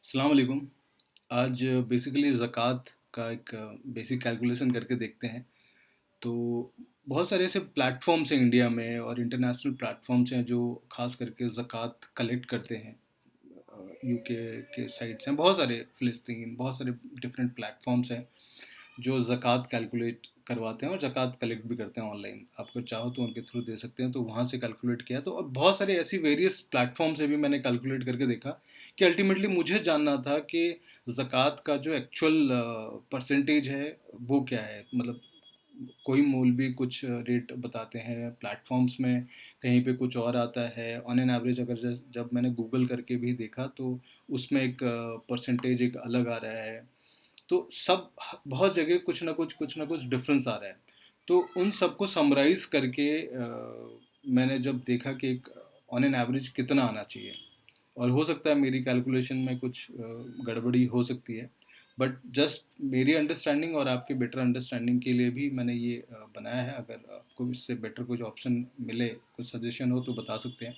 अस्सलाम वालेकुम। आज बेसिकली ज़कात का एक बेसिक कैलकुलेशन करके देखते हैं। तो बहुत सारे ऐसे प्लेटफ़ॉर्म्स हैं इंडिया में और इंटरनेशनल प्लेटफ़ॉर्म्स हैं जो ख़ास करके ज़कात कलेक्ट करते हैं। यूके के साइट्स हैं, बहुत सारे फ़िलिस्तीन, बहुत सारे डिफरेंट प्लेटफ़ॉर्म्स हैं जो ज़कात कैलकुलेट करवाते हैं और ज़कात कलेक्ट भी करते हैं ऑनलाइन। आप अगर चाहो तो उनके थ्रू दे सकते हैं, तो वहाँ से कैलकुलेट किया। तो अब बहुत सारे ऐसी वेरियस प्लेटफ़ॉर्म से भी मैंने कैलकुलेट करके देखा कि अल्टीमेटली मुझे जानना था कि ज़कात का जो एक्चुअल परसेंटेज है, वो क्या है? मतलब कोई मौलवी कुछ रेट बताते हैं प्लेटफ़ॉर्म्स में, कहीं पे कुछ और आता है। ऑन एन एवरेज अगर जब मैंने गूगल करके भी देखा तो उसमें एक परसेंटेज एक अलग आ रहा है। तो सब बहुत जगह कुछ ना कुछ डिफरेंस आ रहा है। तो उन सबको समराइज़ करके मैंने जब देखा कि एक ऑन एन एवरेज कितना आना चाहिए, और हो सकता है मेरी कैलकुलेशन में कुछ गड़बड़ी हो सकती है, बट जस्ट मेरी अंडरस्टैंडिंग और आपके बेटर अंडरस्टैंडिंग के लिए भी मैंने ये बनाया है। अगर आपको इससे बेटर कुछ ऑप्शन मिले, कुछ सजेशन हो तो बता सकते हैं।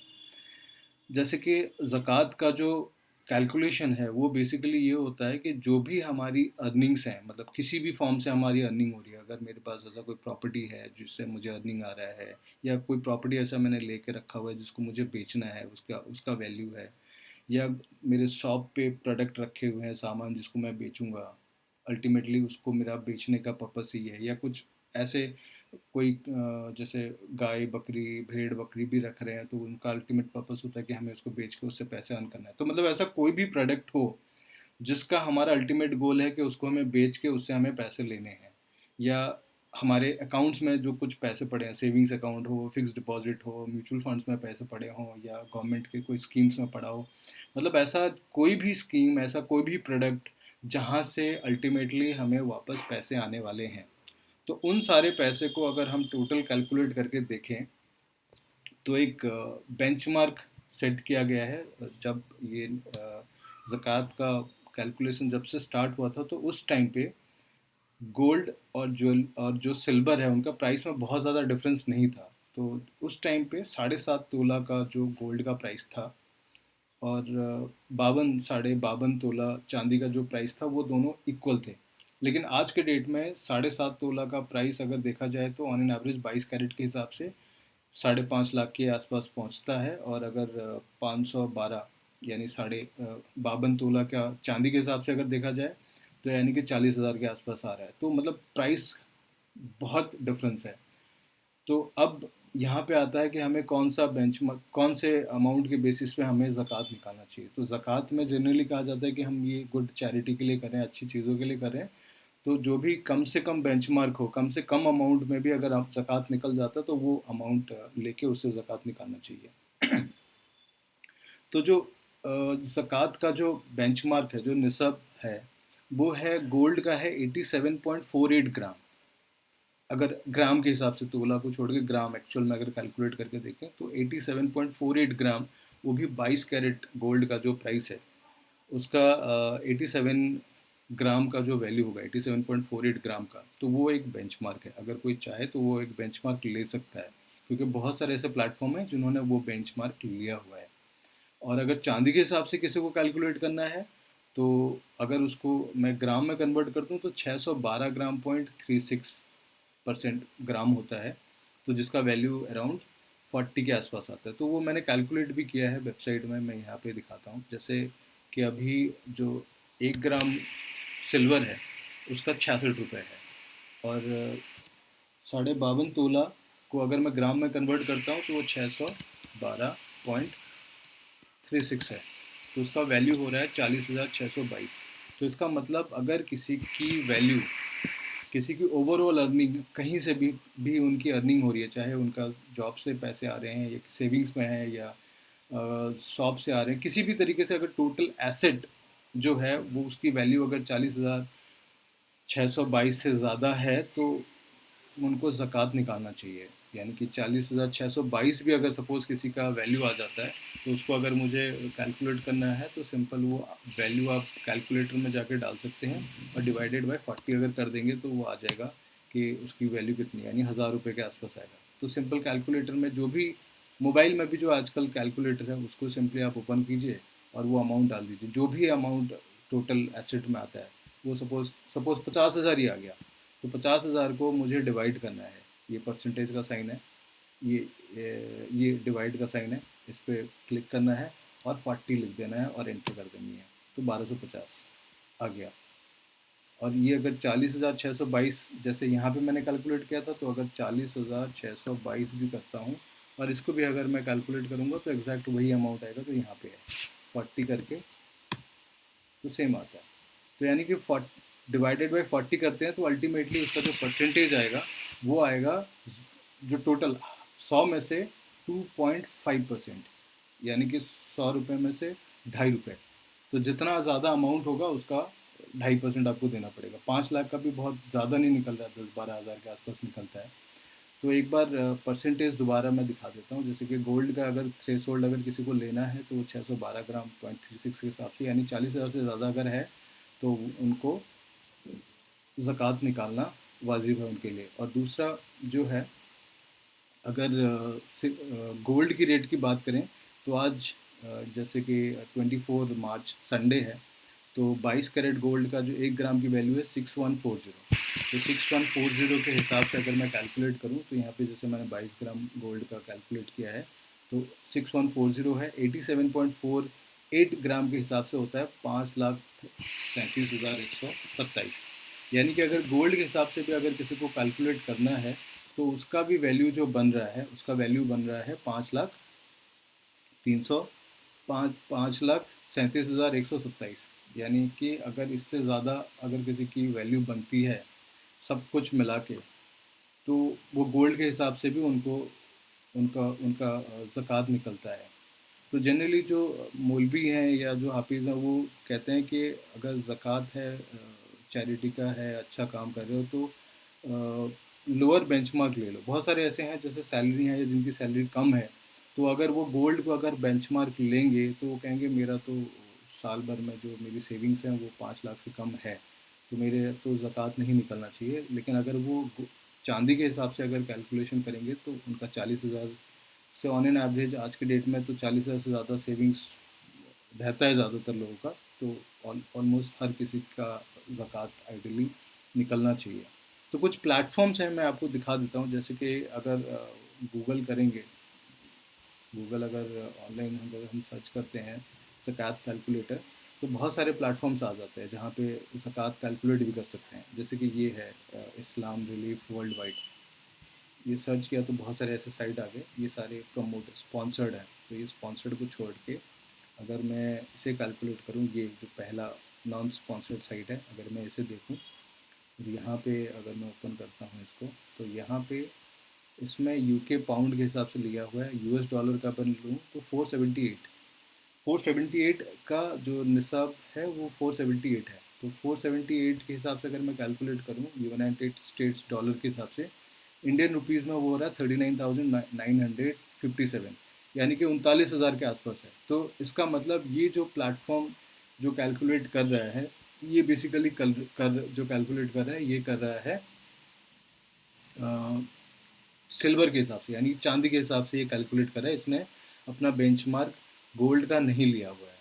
जैसे कि ज़कात का जो कैलकुलेशन है वो बेसिकली ये होता है कि जो भी हमारी अर्निंग्स हैं, मतलब किसी भी फॉर्म से हमारी अर्निंग हो रही है, अगर मेरे पास ऐसा कोई प्रॉपर्टी है जिससे मुझे अर्निंग आ रहा है, या कोई प्रॉपर्टी ऐसा मैंने लेके रखा हुआ है जिसको मुझे बेचना है, उसका उसका वैल्यू है, या मेरे शॉप पे प्रोडक्ट रखे हुए हैं, सामान जिसको मैं बेचूंगा, अल्टीमेटली उसको मेरा बेचने का पर्पस ही है, या कुछ ऐसे कोई जैसे गाय बकरी भेड़ बकरी भी रख रहे हैं, तो उनका अल्टीमेट पर्पस होता है कि हमें उसको बेच के उससे पैसे अर्न करना है। तो मतलब ऐसा कोई भी प्रोडक्ट हो जिसका हमारा अल्टीमेट गोल है कि उसको हमें बेच के उससे हमें पैसे लेने हैं, या हमारे अकाउंट्स में जो कुछ पैसे पड़े हैं, सेविंग्स अकाउंट हो, फिक्स डिपॉजिट हो, म्यूचुअल फंड्स में पैसे पड़े हों, या गवर्नमेंट के कोई स्कीम्स में पड़ा हो, मतलब ऐसा कोई भी स्कीम, ऐसा कोई भी प्रोडक्ट जहाँ से अल्टीमेटली हमें वापस पैसे आने वाले हैं, तो उन सारे पैसे को अगर हम टोटल कैलकुलेट करके देखें तो एक बेंचमार्क सेट किया गया है। जब ये ज़कात का कैलकुलेशन जब से स्टार्ट हुआ था, तो उस टाइम पे गोल्ड और जो सिल्वर है उनका प्राइस में बहुत ज़्यादा डिफरेंस नहीं था। तो उस टाइम पे 7.5 तोला का जो गोल्ड का प्राइस था, और बावन साढ़े बावन तोला चांदी का जो प्राइस था, वो दोनों इक्वल थे। लेकिन आज के डेट में 7.5 तोला का प्राइस अगर देखा जाए तो ऑन एन एवरेज 22 कैरेट के हिसाब से 5.5 लाख के आसपास पहुंचता है। और अगर 512 यानी साढ़े 52 तोला का चांदी के हिसाब से अगर देखा जाए तो यानी कि 40,000 के आसपास आ रहा है। तो मतलब प्राइस बहुत डिफरेंस है। तो अब यहाँ पे आता है कि हमें कौन सा बेंचमार्क, कौन से अमाउंट के बेसिस पे हमें ज़कात निकालना चाहिए। तो ज़कात में जनरली कहा जाता है कि हम ये गुड चैरिटी के लिए करें, अच्छी चीज़ों के लिए करें। तो जो भी कम से कम बेंचमार्क हो, कम से कम अमाउंट में भी अगर आप ज़कात निकल जाता है तो वो अमाउंट लेके उससे ज़कात निकालना चाहिए। तो जो ज़कात का जो बेंचमार्क है, जो निसब है, वो है गोल्ड का है 87.48 ग्राम। अगर ग्राम के हिसाब से, तोला को छोड़ के ग्राम एक्चुअल में अगर कैलकुलेट करके देखें तो 87.48 ग्राम, वो भी 22 कैरेट गोल्ड का जो प्राइस है उसका 87 ग्राम का जो वैल्यू होगा, 87.48 ग्राम का, तो वो एक बेंचमार्क है। अगर कोई चाहे तो वो एक बेंचमार्क ले सकता है, क्योंकि बहुत सारे ऐसे प्लेटफॉर्म हैं जिन्होंने वो बेंचमार्क लिया हुआ है। और अगर चांदी के हिसाब से किसी को कैलकुलेट करना है, तो अगर उसको मैं ग्राम में कन्वर्ट कर दूँ तो 612 ग्राम.36% ग्राम होता है, तो जिसका वैल्यू अराउंड 40 के आसपास आता है। तो वो मैंने कैलकुलेट भी किया है वेबसाइट में, मैं यहाँ पे दिखाता हूँ। जैसे कि अभी जो 1 ग्राम सिल्वर है उसका 66 रुपये है, और 52.5 तोला को अगर मैं ग्राम में कन्वर्ट करता हूँ तो वो 612.36 है। तो उसका वैल्यू हो रहा है 40,622। तो इसका मतलब अगर किसी की वैल्यू, किसी की ओवरऑल अर्निंग, कहीं से भी उनकी अर्निंग हो रही है, चाहे उनका जॉब से पैसे आ रहे हैं या सेविंग्स में है या शॉप से आ रहे हैं, किसी भी तरीके से अगर टोटल एसेट जो है वो उसकी वैल्यू अगर 40,622 से ज़्यादा है, तो उनको ज़कात निकालना चाहिए। यानी कि 40,622 भी अगर सपोज़ किसी का वैल्यू आ जाता है, तो उसको अगर मुझे कैलकुलेट करना है तो सिंपल वो वैल्यू आप कैलकुलेटर में जाके डाल सकते हैं, और डिवाइडेड बाय 40 अगर कर देंगे तो वो आ जाएगा कि उसकी वैल्यू कितनी है, यानी 1000 रुपये के आसपास आएगा। तो सिंपल कैलकुलेटर में, जो भी मोबाइल में भी जो आजकल कैलकुलेटर है, उसको सिंपली आप ओपन कीजिए और वो अमाउंट डाल दीजिए, जो भी अमाउंट टोटल एसेट में आता है। वो सपोज़ सपोज़ 50,000 ही आ गया, तो 50,000 को मुझे डिवाइड करना है। ये परसेंटेज का साइन है, ये डिवाइड का साइन है, इस पर क्लिक करना है और 40 लिख देना है और एंटर कर देनी है, तो 1250 आ गया। और ये अगर 40,622 जैसे यहाँ पे मैंने कैलकुलेट किया था, तो अगर 40,622 भी करता हूँ और इसको भी अगर मैं कैलकुलेट करूँगा तो एग्जैक्ट वही अमाउंट आएगा, तो यहाँ पे है 40 करके, तो सेम आता है। तो यानी कि डिवाइडेड बाई 40 करते हैं तो अल्टीमेटली उसका जो परसेंटेज आएगा वो आएगा, जो टोटल 100 में से 2.5%, यानी कि 100 रुपये में से 2.5 रुपये। तो जितना ज़्यादा अमाउंट होगा उसका 2.5% आपको देना पड़ेगा। 5 लाख का भी बहुत ज़्यादा नहीं निकल रहा है, 10-12 हज़ार के आसपास निकलता है। तो एक बार परसेंटेज दोबारा मैं दिखा देता हूँ। जैसे कि गोल्ड का अगर थ्रेशोल्ड अगर किसी को लेना है तो 612 ग्राम 0.36 के हिसाब से, यानी 40,000 से ज़्यादा अगर है तो उनको ज़कात निकालना वाजिब है उनके लिए। और दूसरा जो है, अगर गोल्ड की रेट की बात करें तो आज जैसे कि 24 मार्च संडे है, तो 22 कैरेट गोल्ड का जो 1 ग्राम की वैल्यू है 6140। तो 6140 के हिसाब से अगर मैं कैलकुलेट करूँ तो यहाँ पे जैसे मैंने 22 ग्राम गोल्ड का कैलकुलेट किया है, तो 6140 है, 87.48 ग्राम के हिसाब से होता है 5,37,127। यानी कि अगर गोल्ड के हिसाब से भी अगर किसी को कैलकुलेट करना है तो उसका भी वैल्यू जो बन रहा है, उसका वैल्यू बन रहा है 5,37,127। यानी कि अगर इससे ज़्यादा अगर किसी की वैल्यू बनती है सब कुछ मिला के, तो वो गोल्ड के हिसाब से भी उनको उनका उनका ज़कात निकलता है। तो जनरली जो मौलवी हैं या जो हाफिज़ हैं वो कहते हैं कि अगर ज़कात है, चैरिटी का है, अच्छा काम कर रहे हो तो लोअर बेंचमार्क ले लो। बहुत सारे ऐसे हैं जैसे सैलरी हैं या जिनकी सैलरी कम है, तो अगर वो गोल्ड को अगर बेंचमार्क लेंगे तो वो कहेंगे मेरा तो साल भर में जो मेरी सेविंग्स हैं वो 5 लाख से कम है, तो मेरे तो ज़कात नहीं निकलना चाहिए। लेकिन अगर वो चांदी के हिसाब से अगर कैलकुलेशन करेंगे तो उनका 40,000 से ऑन एन एवरेज आज के डेट में तो 40,000 से ज़्यादा सेविंग्स रहता है ज़्यादातर लोगों का। तो ऑलमोस्ट हर किसी का ज़कात आइडियली निकलना चाहिए। तो कुछ प्लेटफॉर्म्स हैं, मैं आपको दिखा देता हूँ। जैसे कि अगर गूगल करेंगे, गूगल अगर ऑनलाइन अगर हम सर्च करते हैं ज़कात कैलकुलेटर, तो बहुत सारे प्लेटफॉर्म्स आ जाते हैं जहाँ पे ज़कात कैलकुलेट भी कर सकते हैं। जैसे कि ये है इस्लाम रिलीफ वर्ल्ड वाइड, ये सर्च किया तो बहुत सारे ऐसे साइट आ गए, ये सारे प्रमोट स्पॉन्सर्ड हैं। तो ये स्पॉन्सर्ड को छोड़ के अगर मैं इसे कैलकुलेट करूँ, ये जो पहला नॉन स्पॉन्सर्ड साइट है, अगर मैं इसे देखूँ, यहाँ पे अगर मैं ओपन करता हूँ इसको, तो यहाँ पे इसमें यूके पाउंड के हिसाब से लिया हुआ है। यूएस डॉलर का अपन लूँ तो 478 का जो निसाब है वो 478 है। तो 478 के हिसाब से अगर मैं कैलकुलेट करूँ यूनाइटेड स्टेट्स डॉलर के हिसाब से, इंडियन रुपीज़ में वो हो रहा है 39,957, यानी कि 39,000 के आसपास है। तो इसका मतलब ये जो प्लेटफॉर्म जो कैलकुलेट कर रहा है, ये बेसिकली जो कैलकुलेट कर रहा है ये कर रहा है सिल्वर के हिसाब से, यानी चांदी के हिसाब से ये कैलकुलेट कर रहा है। इसने अपना बेंचमार्क गोल्ड का नहीं लिया हुआ है।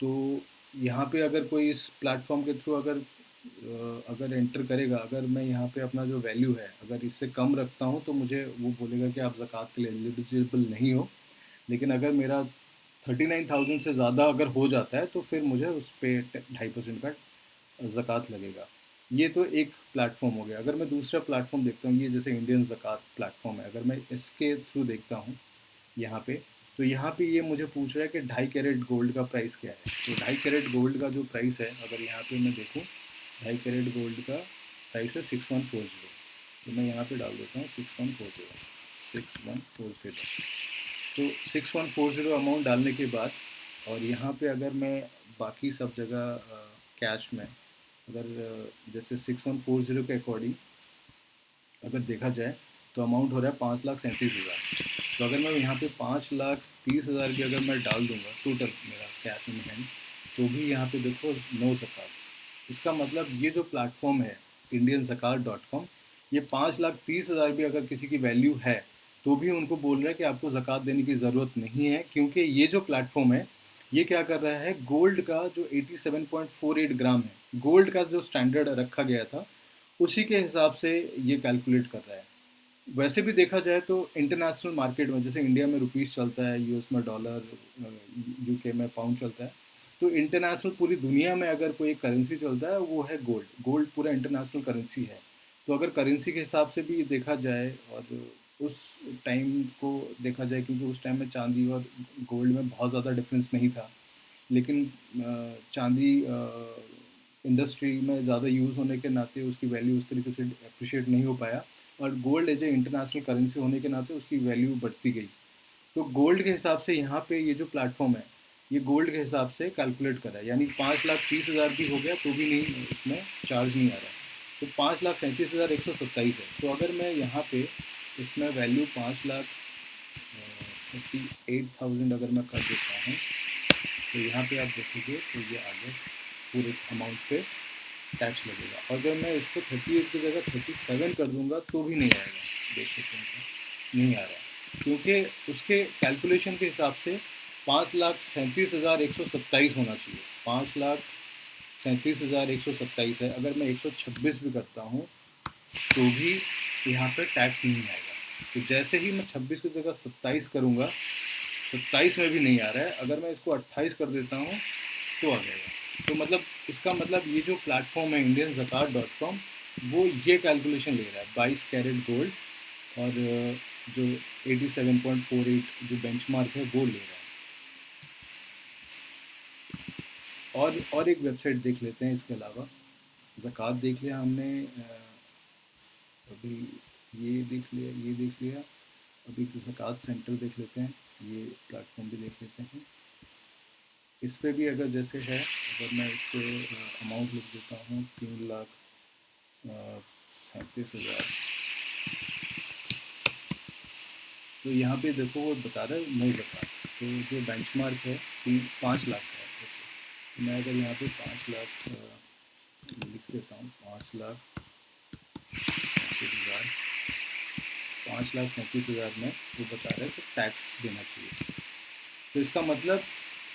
तो यहाँ पे अगर कोई इस प्लेटफॉर्म के थ्रू अगर एंटर करेगा, अगर मैं यहाँ पे अपना जो वैल्यू है अगर इससे कम रखता हूँ तो मुझे वो बोलेगा कि आप ज़कात के लिए एलिजिबल नहीं हो। लेकिन अगर मेरा 39,000 से ज़्यादा अगर हो जाता है तो फिर मुझे उस पर 2.5% का ज़कात लगेगा। ये तो एक प्लेटफॉर्म हो गया। अगर मैं दूसरा प्लेटफॉर्म देखता हूँ, ये जैसे इंडियन ज़कात प्लेटफॉर्म है, अगर मैं इसके थ्रू देखता हूँ यहाँ पे, तो यहाँ पे ये मुझे पूछ रहा है कि 2.5 कैरेट गोल्ड का प्राइस क्या है। तो 2.5 कैरेट गोल्ड का जो प्राइस है, अगर यहाँ पे मैं देखूँ, 2.5 कैरेट गोल्ड का प्राइस है 6140। तो मैं यहाँ पे डाल देता हूँ 6140। तो 6140 अमाउंट डालने के बाद, और यहाँ पे अगर मैं बाकी सब जगह कैश में अगर जैसे 6140 के अकॉर्डिंग अगर देखा जाए तो अमाउंट हो रहा है 5,37,000। तो अगर मैं यहाँ पे 5,30,000 की अगर मैं डाल दूँगा टोटल मेरा कैश इन हैंड, तो भी यहाँ पे देखो नो ज़कात। इसका मतलब ये जो प्लेटफॉर्म है indianzakat.com, ये 5,30,000 भी अगर किसी की वैल्यू है तो भी उनको बोल रहा है कि आपको ज़कात देने की ज़रूरत नहीं है, क्योंकि ये जो प्लेटफॉर्म है ये क्या कर रहा है, गोल्ड का जो 87.48 ग्राम है, गोल्ड का जो स्टैंडर्ड रखा गया था, उसी के हिसाब से ये कैलकुलेट कर रहा है। वैसे भी देखा जाए तो इंटरनेशनल मार्केट में, जैसे इंडिया में रुपीस चलता है, यूएस में डॉलर, यूके में पाउंड चलता है, तो इंटरनेशनल पूरी दुनिया में अगर कोई करेंसी चलता है वो है गोल्ड। गोल्ड पूरा इंटरनेशनल करेंसी है। तो अगर करेंसी के हिसाब से भी देखा जाए और उस टाइम को देखा जाए, क्योंकि उस टाइम में चांदी और गोल्ड में बहुत ज़्यादा डिफरेंस नहीं था, लेकिन चांदी इंडस्ट्री में ज़्यादा यूज़ होने के नाते उसकी वैल्यू उस तरीके से अप्रिशिएट नहीं हो पाया, और gold as a international currency होने के नाते उसकी वैल्यू बढ़ती गई। तो गोल्ड के हिसाब से यहाँ पे ये जो प्लेटफॉर्म है, ये गोल्ड के हिसाब से कैलकुलेट कर रहा है, यानी 5,30,000 भी हो गया तो भी नहीं, इसमें चार्ज नहीं आ रहा है। तो 5,37,127 है। तो अगर मैं यहाँ पे इसमें वैल्यू 5,38,000 अगर मैं कर देता हूँ, तो यहाँ पे आप देखोगे तो ये आगे पूरे अमाउंट पे टैक्स लगेगा। अगर मैं इसको 38 की जगह 37 कर दूंगा तो भी नहीं आएगा। देख सकते हैं, नहीं आ रहा है, क्योंकि उसके कैलकुलेशन के हिसाब से 5,37,127 होना चाहिए। 5,37,127 है। अगर मैं 126 भी करता हूँ तो भी यहाँ पे टैक्स नहीं आएगा। तो जैसे ही मैं 26 की जगह 27 करूँगा, 27 में भी नहीं आ रहा है, अगर मैं इसको 28 कर देता हूँ तो आ जाएगा। तो मतलब इसका मतलब ये जो प्लेटफॉर्म है indianzakat.com, वो ये कैलकुलेशन ले रहा है 22 कैरेट गोल्ड, और जो 87.48 जो बेंचमार्क है वो ले रहा है। और एक वेबसाइट देख लेते हैं इसके अलावा। ज़कात देख लिया हमने, अभी ये देख लिया, ये देख लिया। अभी ज़कात सेंटर देख लेते हैं, ये प्लेटफॉर्म भी देख लेते हैं। इस पे भी अगर जैसे है, अगर मैं इस पर अमाउंट लिख देता हूँ 3,37,000, तो यहाँ पे देखो वो बता रहा है नहीं बता। तो जो बेंचमार्क है 5 लाख का है। तो मैं अगर यहाँ पे 5,00,000 लिख देता हूँ, 5,37,000, 5,37,000 में वो बता रहा है कि टैक्स देना चाहिए। तो इसका मतलब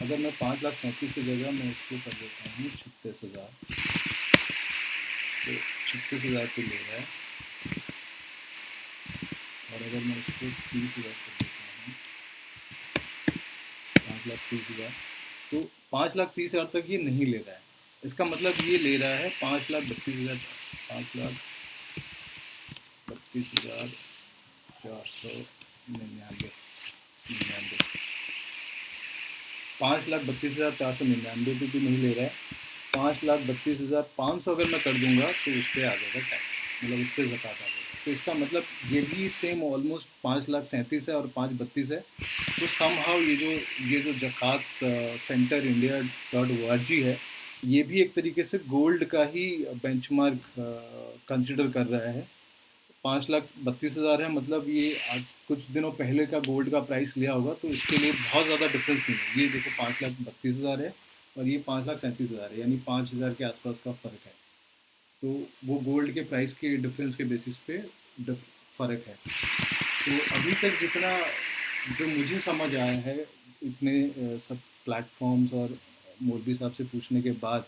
अगर मैं 5,37,000 की जगह मैं इसको कर देता हूँ 36,000, तो 36,000 तो ले रहा है, और अगर मैं इसको 30,000 कर देता हूँ, 5,30,000, तो 5,30,000 तक ये नहीं ले रहा है। इसका मतलब ये ले रहा है 5,32,000, 5,32,499, 5,32,499 पे भी नहीं ले रहा है। 5,32,500 अगर मैं कर दूंगा तो उस पर आ जाएगा टैक्स, मतलब उस पर ज़कात आ जाएगा। तो इसका मतलब ये भी सेम ऑलमोस्ट 5,37,000 है और 5,32 है। तो समहाउ ये जो ज़कात सेंटर india.org है, ये भी एक तरीके से गोल्ड का ही बेंचमार्क कंसिडर कर रहा है। 5,32,000 है, मतलब ये आज कुछ दिनों पहले का गोल्ड का प्राइस लिया होगा, तो इसके लिए बहुत ज़्यादा डिफरेंस नहीं है। ये देखो 5,32,000 है और ये 5,37,000 है, यानी 5,000 के आसपास का फ़र्क है। तो वो गोल्ड के प्राइस के डिफरेंस के बेसिस पे फ़र्क है। तो अभी तक जितना जो मुझे समझ आया है, इतने सब प्लेटफॉर्म्स और मौलवी साहब से पूछने के बाद,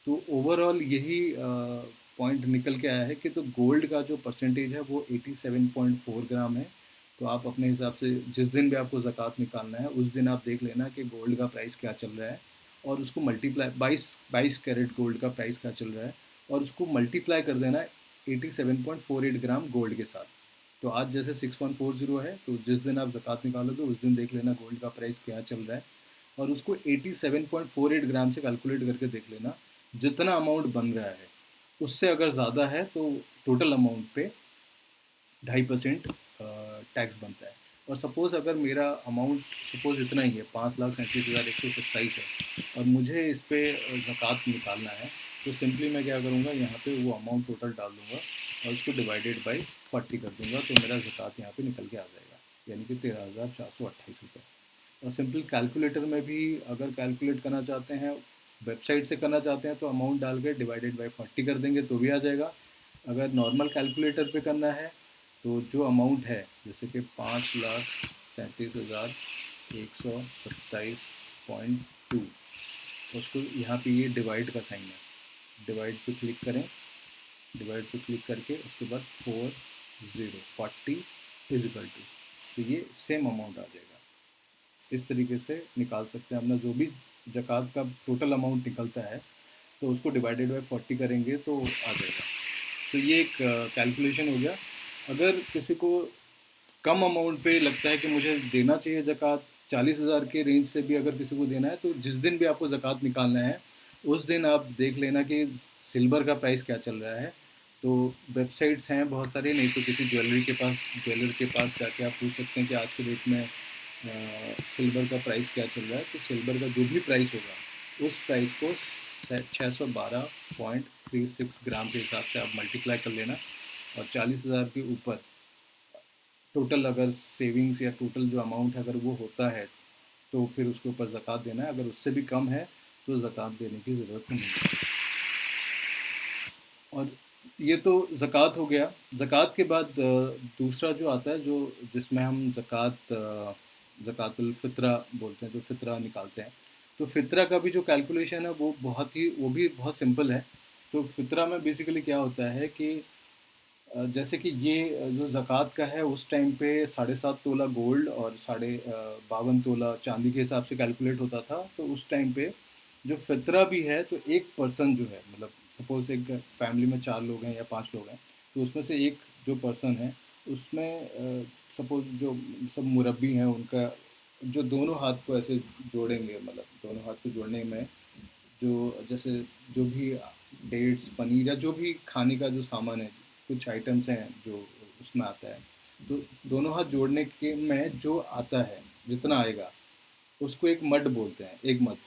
तो ओवरऑल यही पॉइंट निकल के आया है कि तो गोल्ड का जो परसेंटेज है वो 87.4 ग्राम है। तो आप अपने हिसाब से जिस दिन भी आपको ज़कात निकालना है उस दिन आप देख लेना कि गोल्ड का प्राइस क्या चल रहा है, और उसको मल्टीप्लाई 22 कैरेट गोल्ड का प्राइस क्या चल रहा है, और उसको मल्टीप्लाई कर देना 87.48 ग्राम गोल्ड के साथ। तो आज जैसे 6,140 है, तो जिस दिन आप ज़कात निकालोगे उस दिन देख लेना गोल्ड का प्राइस क्या चल रहा है, और उसको 87.48 ग्राम से कैलकुलेट करके देख लेना जितना अमाउंट बन रहा है उससे अगर ज़्यादा है तो टोटल अमाउंट पे 2.5% टैक्स बनता है। और सपोज़ अगर मेरा अमाउंट सपोज़ इतना ही है, 5,37,127 है, और मुझे इस पर ज़कात निकालना है, तो सिंपली मैं क्या करूँगा, यहाँ पे वो अमाउंट टोटल डाल दूँगा और उसको डिवाइडेड बाई 40 कर दूँगा, तो मेरा ज़कात यहाँ पे निकल के आ जाएगा, यानी कि 13,428 रुपये। और सिंपल कैलकुलेटर में भी अगर कैलकुलेट करना चाहते हैं, वेबसाइट से करना चाहते हैं, तो अमाउंट डाल के डिवाइडेड बाई 40 कर देंगे तो भी आ जाएगा। अगर नॉर्मल कैलकुलेटर पे करना है तो जो अमाउंट है, जैसे कि 5,37,127 2, उसको यहाँ पे ये डिवाइड का साइन है, डिवाइड पे क्लिक करें, डिवाइड पे क्लिक करके उसके बाद 40 इजिकल टू, तो ये सेम अमाउंट आ जाएगा। इस तरीके से निकाल सकते हैं अपना जो भी ज़कात का टोटल अमाउंट निकलता है, तो उसको डिवाइडेड बाय 40 करेंगे तो आ जाएगा। तो ये एक कैलकुलेशन हो गया। अगर किसी को कम अमाउंट पे लगता है कि मुझे देना चाहिए ज़कात, 40,000 के रेंज से भी अगर किसी को देना है, तो जिस दिन भी आपको ज़कात निकालना है उस दिन आप देख लेना कि सिल्वर का प्राइस क्या चल रहा है। तो वेबसाइट्स हैं बहुत सारे, नहीं तो किसी ज्वेलर के पास जाके आप पूछ सकते हैं कि आज के डेट में सिल्वर का प्राइस क्या चल रहा है। तो सिल्वर का जो भी प्राइस होगा उस प्राइस को 612.36 ग्राम के हिसाब से आप मल्टीप्लाई कर लेना, और 40,000 के ऊपर टोटल अगर सेविंग्स या टोटल जो अमाउंट है अगर वो होता है तो फिर उसके ऊपर ज़कात देना है। अगर उससे भी कम है तो ज़कात देने की ज़रूरत नहीं है। और ये तो ज़कात हो गया। ज़कात के बाद दूसरा जो आता है, जो जिसमें हम ज़कातुल फ़ित्रा बोलते हैं, जो फ़ित्रा निकालते हैं। तो फ़ित्रा का भी जो कैलकुलेशन है वो भी बहुत सिंपल है। तो फ़ित्रा में बेसिकली क्या होता है कि जैसे कि ये जो ज़कात का है उस टाइम पे 7.5 तोला गोल्ड और 52 तोला चांदी के हिसाब से कैलकुलेट होता था। तो उस टाइम पे जो फ़ित्रा भी है, तो एक पर्सन जो है, मतलब सपोज़ एक फैमिली में 4 लोग हैं या 5 लोग हैं, तो उसमें से एक जो पर्सन है उसमें सपोज़ जो सब मुरब्बी हैं उनका जो दोनों हाथ को ऐसे जोड़ेंगे, मतलब दोनों हाथ को जोड़ने में जो जैसे जो भी डेट्स, पनीर या जो भी खाने का जो सामान है, कुछ आइटम्स हैं जो उसमें आता है, तो दोनों हाथ जोड़ने के में जो आता है, जितना आएगा उसको एक मड बोलते हैं, एक मद।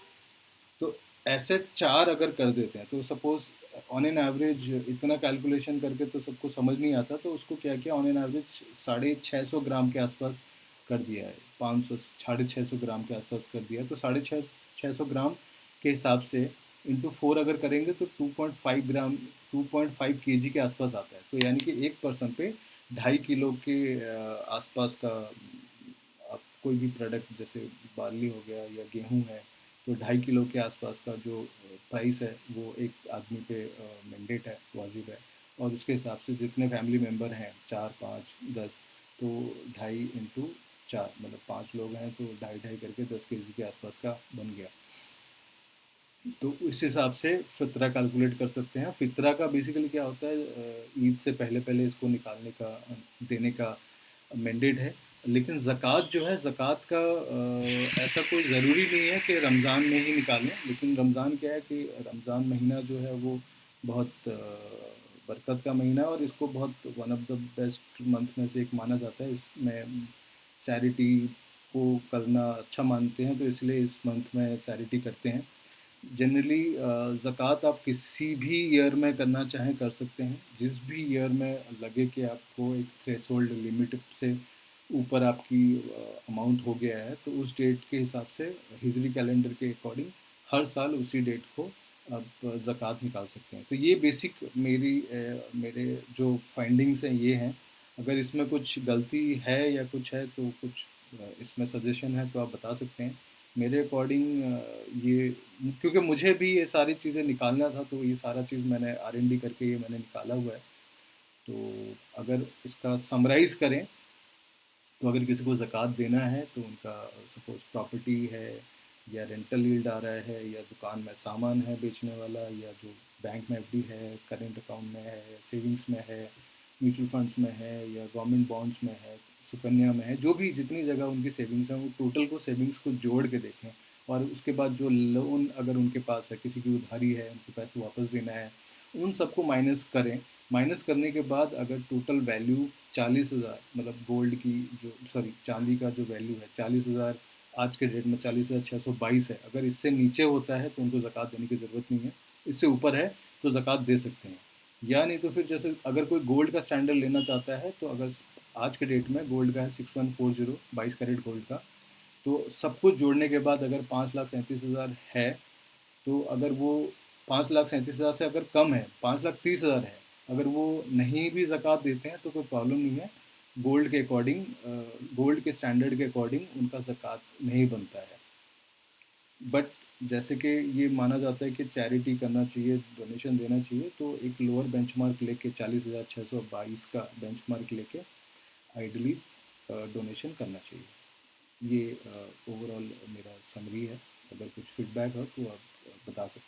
तो ऐसे 4 अगर कर देते हैं तो सपोज़ ऑन एन एवरेज इतना कैलकुलेशन करके तो सबको समझ नहीं आता, तो उसको क्या किया, ऑन एन एवरेज 650 ग्राम के आसपास कर दिया है, 500 650 ग्राम के आसपास कर दिया है। तो 650 ग्राम के हिसाब से इंटू 4 अगर करेंगे तो 2.5 केजी के आसपास आता है। तो यानी कि एक पर्सन पे 2.5 किलो के आसपास का आप कोई भी प्रोडक्ट जैसे बार्ली हो गया या गेहूँ है, तो 2.5 किलो के आसपास का जो प्राइस है वो एक आदमी पे मैंडेट है, वाजिब है। और उसके हिसाब से जितने फैमिली मेम्बर हैं, 4 5 10, तो 2.5 इंटू 4 मतलब 5 लोग हैं तो 2.5 करके 10 केजी के आसपास का बन गया। तो इस हिसाब से फ़ितरा कैलकुलेट कर सकते हैं। फ़ितरा का बेसिकली क्या होता है, ईद से पहले पहले इसको निकालने का, देने का मैंडेट है। लेकिन ज़कात जो है, ज़कात का ऐसा कोई ज़रूरी नहीं है कि रमज़ान में ही निकालें। लेकिन रमज़ान क्या है कि रमज़ान महीना जो है वो बहुत बरकत का महीना है, और इसको बहुत one of the best month में से एक माना जाता है। इसमें चैरिटी को करना अच्छा मानते हैं, तो इसलिए इस मंथ में चैरिटी करते हैं। जनरली ज़कात आप किसी भी ईयर में करना चाहें कर सकते हैं। जिस भी ईयर में लगे कि आपको एक थ्रेशोल्ड लिमिट से ऊपर आपकी अमाउंट हो गया है, तो उस डेट के हिसाब से हिजरी कैलेंडर के अकॉर्डिंग हर साल उसी डेट को आप ज़कात निकाल सकते हैं। तो ये बेसिक मेरे जो फाइंडिंग्स हैं ये हैं। अगर इसमें कुछ गलती है या कुछ है तो कुछ इसमें सजेशन है तो आप बता सकते हैं। मेरे अकॉर्डिंग ये, क्योंकि मुझे भी ये सारी चीज़ें निकालना था, तो ये सारा चीज़ मैंने आर&डी करके ये मैंने निकाला हुआ है। तो अगर इसका समराइज़ करें, तो अगर किसी को ज़कात देना है तो उनका सपोज़ प्रॉपर्टी है या रेंटल यील्ड आ रहा है या दुकान में सामान है बेचने वाला, या जो बैंक में एफडी है, करेंट अकाउंट में है, सेविंग्स में है, म्यूचुअल फंड्स में है या गवर्नमेंट बॉन्ड्स में है, सुकन्या में है, जो भी जितनी जगह उनकी सेविंग्स हैं वो टोटल को सेविंग्स को जोड़ के देखें। और उसके बाद जो लोन अगर उनके पास है, किसी की उधारी है, उनको पैसे वापस देना है, उन सबको माइनस करें। माइनस करने के बाद अगर टोटल वैल्यू 40,000, मतलब गोल्ड की जो, सॉरी, चांदी का जो वैल्यू है 40,000, आज के डेट में 40,622 है। अगर इससे नीचे होता है तो उनको ज़कात देने की ज़रूरत नहीं है। इससे ऊपर है तो ज़कात दे सकते हैं। या नहीं तो फिर जैसे अगर कोई गोल्ड का स्टैंडर्ड लेना चाहता है, तो अगर आज के डेट में गोल्ड का है 6140, 22 कैरेट गोल्ड का, तो सब कुछ जोड़ने के बाद अगर 5,37,000 है, तो अगर वो 5,37,000 से अगर कम है, 5,30,000 है, अगर वो नहीं भी ज़कात देते हैं तो कोई प्रॉब्लम नहीं है। गोल्ड के अकॉर्डिंग, गोल्ड के स्टैंडर्ड के अकॉर्डिंग उनका ज़कात नहीं बनता है। बट जैसे कि ये माना जाता है कि चैरिटी करना चाहिए, डोनेशन देना चाहिए, तो एक लोअर बेंचमार्क लेके 40,622 का बेंचमार्क लेके आइडियली डोनेशन करना चाहिए। ये ओवरऑल मेरा समरी है। अगर कुछ फीडबैक हो तो आप बता सकते हैं।